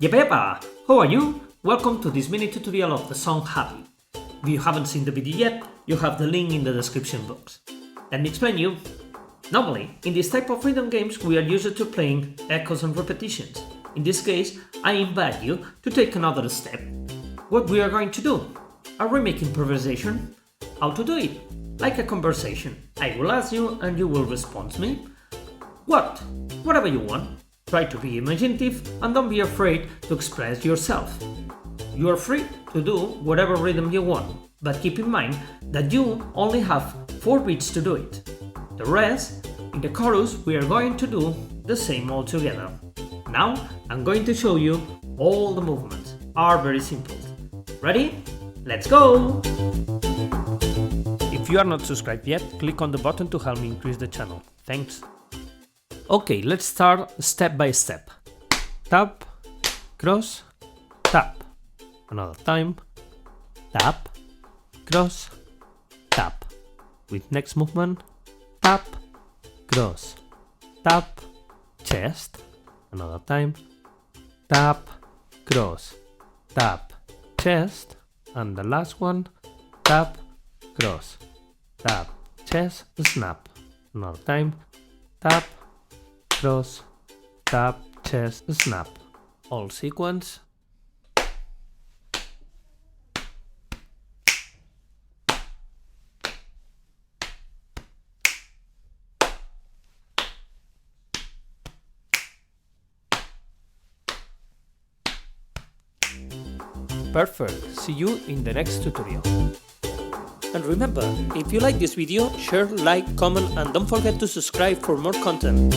Yepa! How are you? Welcome to this mini tutorial of the song Happy. If you haven't seen the video yet, you have the link in the description box. Let me explain you. Normally, in this type of rhythm games we are used to playing echoes and repetitions. In this case, I invite you to take another step. What we are going to do? A remake improvisation? How to do it? Like a conversation. I will ask you and you will respond to me. Whatever you want. Try to be imaginative and don't be afraid to express yourself. You are free to do whatever rhythm you want, but keep in mind that you only have 4 beats to do it. The rest, in the chorus, we are going to do the same all together. Now, I'm going to show you all the movements. Are very simple. Ready? Let's go! If you are not subscribed yet, click on the button to help me increase the channel. Thanks. Okay, let's start step by step. Tap, cross, tap. Another time. Tap, cross, tap. With next movement, tap, cross, tap, chest. Another time. Tap, cross, tap, chest. And the last one, tap, cross, tap, chest, snap. Another time. Tap, cross, tap, chest, snap. All sequence. Perfect. See you in the next tutorial. And remember, if you like this video, share, like, comment and don't forget to subscribe for more content.